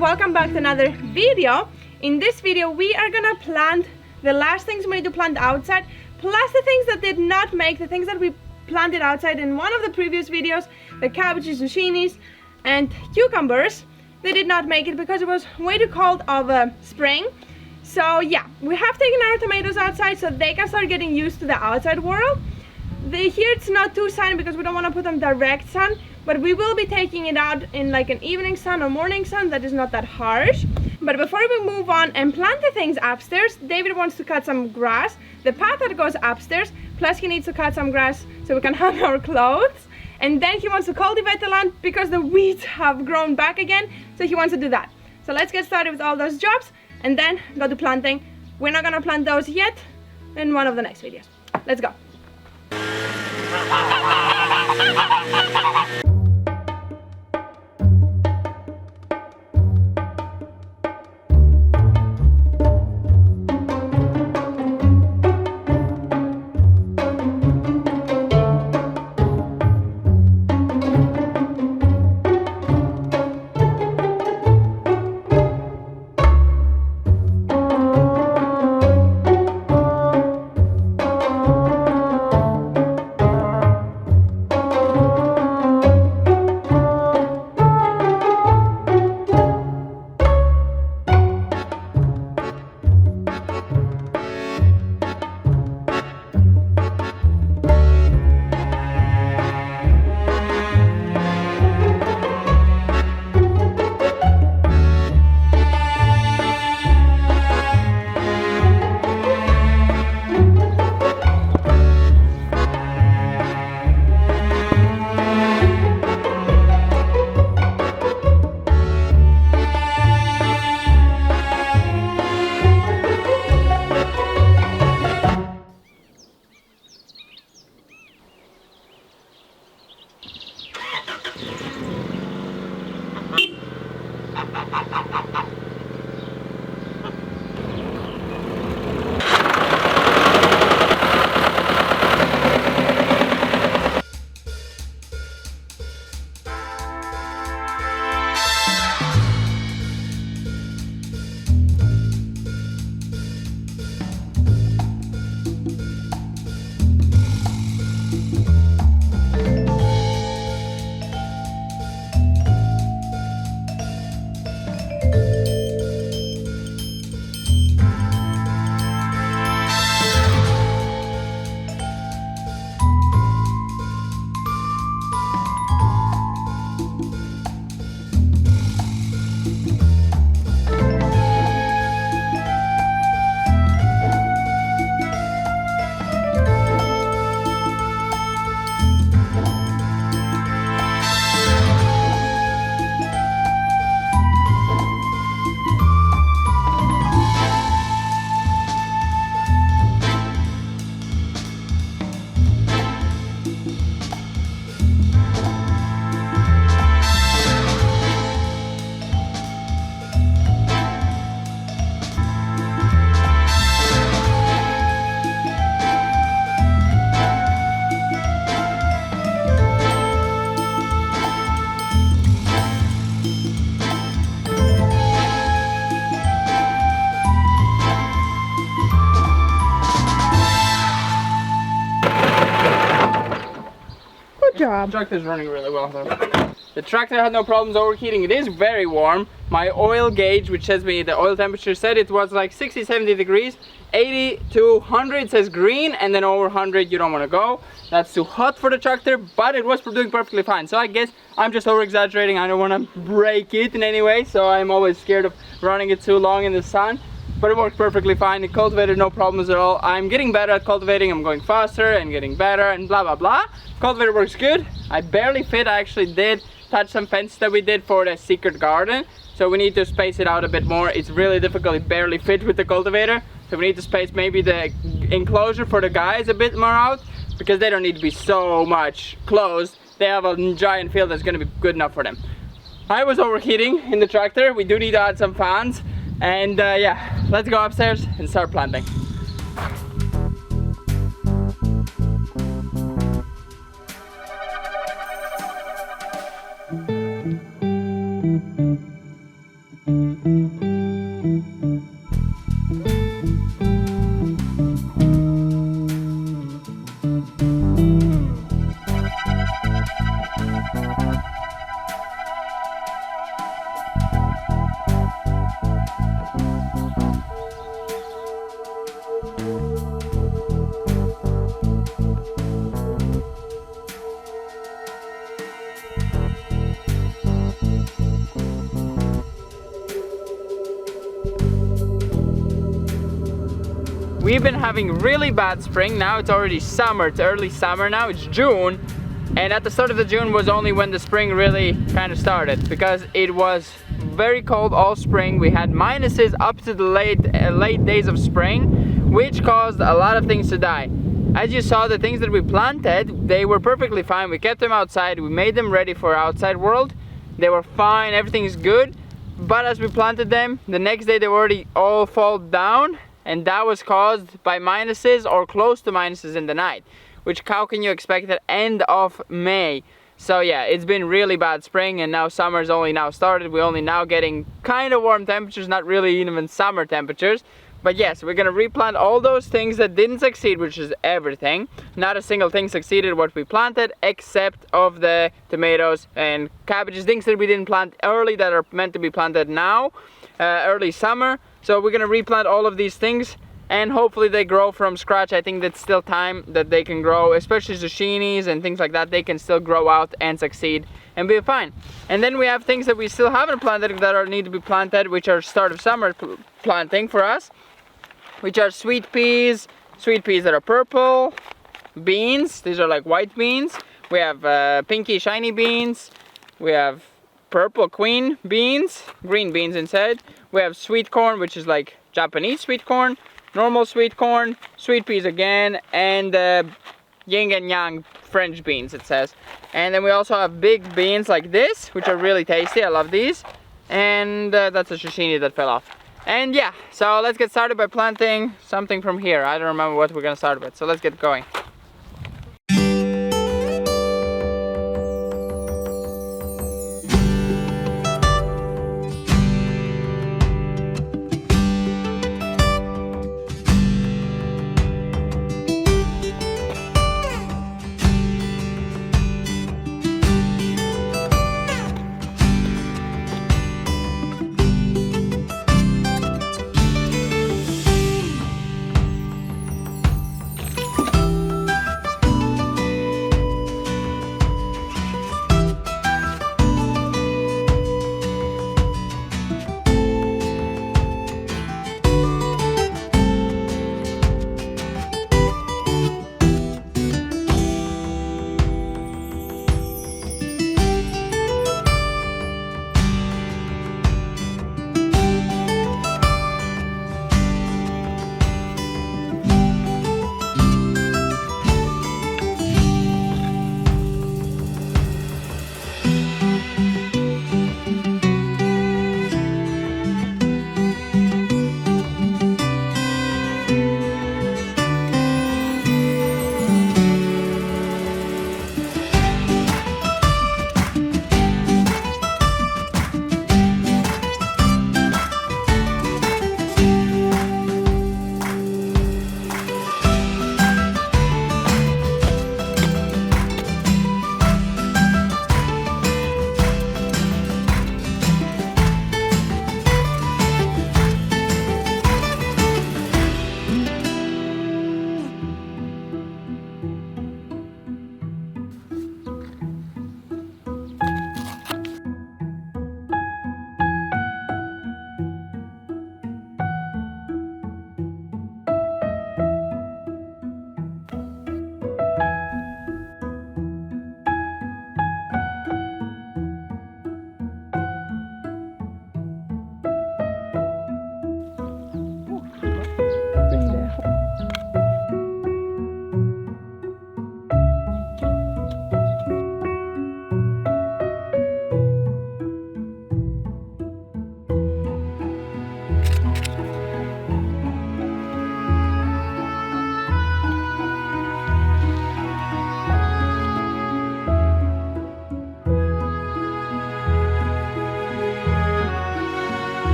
Welcome back to another video. In this video we are gonna plant the last things we need to plant outside, plus the things that did not make, the things that we planted outside in one of the previous videos, the cabbages, zucchinis and cucumbers. They did not make it because it was way too cold of a spring. So yeah, we have taken our tomatoes outside so they can start getting used to the outside world. Here it's not too sunny because we don't want to put them direct sun, but we will be taking it out in like an evening sun or morning sun that is not that harsh. But before we move on and plant the things upstairs, David wants to cut some grass, the path that goes upstairs, plus he needs to cut some grass so we can hang our clothes. And then he wants to cultivate the land because the weeds have grown back again, so he wants to do that. So let's get started with all those jobs and then go to planting. We're not gonna plant those yet, in one of the next videos. Let's go. job. The tractor's running really well though. The tractor had no problems overheating. It is very warm. My oil gauge, which says me the oil temperature, said it was like 60-70 degrees. 80 to 100 says green, and then over 100 you don't want to go. That's too hot for the tractor, but it was doing perfectly fine. So I guess I'm just over exaggerating. I don't want to break it in any way, so I'm always scared of running it too long in the sun. But it worked perfectly fine. It cultivated no problems at all. I'm getting better at cultivating. I'm going faster and getting better and blah blah blah. Cultivator works good. I barely fit. I actually did touch some fence that we did for the secret garden, so we need to space it out a bit more. It's really difficult. It barely fit with the cultivator, so we need to space maybe the enclosure for the guys a bit more out, because they don't need to be so much closed. They have a giant field that's going to be good enough for them. I was overheating in the tractor. We do need to add some fans, and yeah, let's go upstairs and start planting. We've been having really bad spring. Now it's already summer, it's early summer now, it's June. And at the start of the June was only when the spring really kind of started, because it was very cold all spring. We had minuses up to the late days of spring, which caused a lot of things to die. As you saw, the things that we planted, they were perfectly fine. We kept them outside, we made them ready for outside world. They were fine, everything's good. But as we planted them, the next day they were already all fall down. And that was caused by minuses or close to minuses in the night, which how can you expect at end of May? So yeah, it's been really bad spring, and now summer's only now started. We're only now getting kind of warm temperatures, not really even summer temperatures. But yes, we're gonna replant all those things that didn't succeed, which is everything. Not a single thing succeeded what we planted, except of the tomatoes and cabbages, things that we didn't plant early that are meant to be planted now, early summer. So we're gonna replant all of these things, and hopefully they grow from scratch. I think that's still time that they can grow, especially zucchinis and things like that. They can still grow out and succeed and be fine. And then we have things that we still haven't planted that need to be planted, which are start of summer planting for us, which are sweet peas that are purple, beans, these are like white beans. We have pinky shiny beans, we have purple queen beans, green beans inside. We have sweet corn, which is like Japanese sweet corn, normal sweet corn, sweet peas again, and yin and yang French beans it says. And then we also have big beans like this, which are really tasty. I love these. And that's a zucchini that fell off. And yeah, so let's get started by planting something from here. I don't remember what we're gonna start with, so let's get going.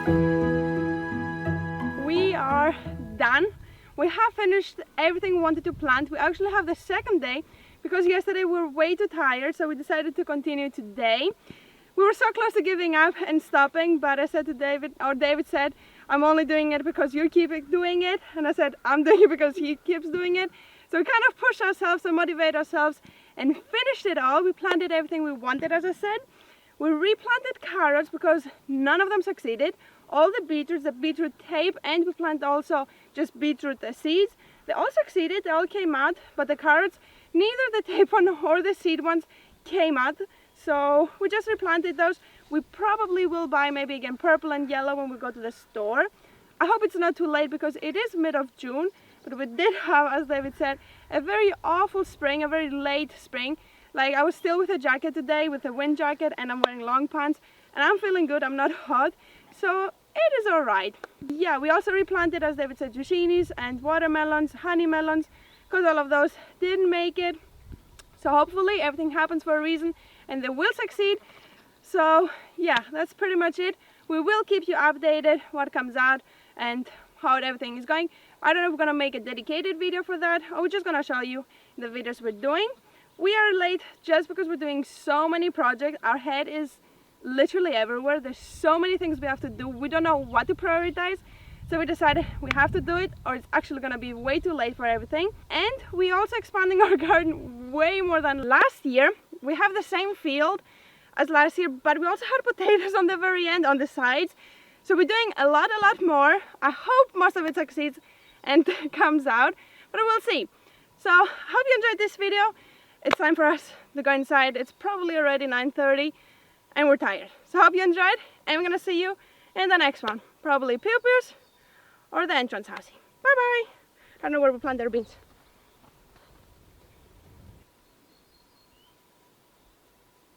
We are done. We have finished everything we wanted to plant. We actually have the second day because yesterday we were way too tired, so we decided to continue today. We were so close to giving up and stopping, but I said to David, or David said, I'm only doing it because you keep doing it. And I said, I'm doing it because he keeps doing it. So we kind of pushed ourselves and motivate ourselves and finished it all. We planted everything we wanted, as I said. We replanted carrots because none of them succeeded. All the beetroot tape, and we planted also just beetroot seeds. They all succeeded, they all came out, but the carrots, neither the tape one or the seed ones came out. So we just replanted those. We probably will buy maybe again purple and yellow when we go to the store. I hope it's not too late because it is mid of June, but we did have, as David said, a very awful spring, a very late spring. Like, I was still with a jacket today, with a wind jacket, and I'm wearing long pants, and I'm feeling good, I'm not hot, so it is alright. Yeah, we also replanted, as David said, zucchinis and watermelons, honey melons, because all of those didn't make it. So hopefully everything happens for a reason and they will succeed. So yeah, that's pretty much it. We will keep you updated what comes out and how everything is going. I don't know if we're gonna make a dedicated video for that, or we're just gonna show you the videos we're doing. We are late just because we're doing so many projects. Our head is literally everywhere. There's so many things we have to do. We don't know what to prioritize. So we decided we have to do it, or it's actually gonna be way too late for everything. And we also expanding our garden way more than last year. We have the same field as last year, but we also had potatoes on the very end, on the sides. So we're doing a lot more. I hope most of it succeeds and comes out, but we'll see. So hope you enjoyed this video. It's time for us to go inside. It's probably already 9:30 and we're tired. So hope you enjoyed, and I'm gonna see you in the next one. Probably Pew Pews or the entrance house. Bye bye. I don't know where we plant their beans.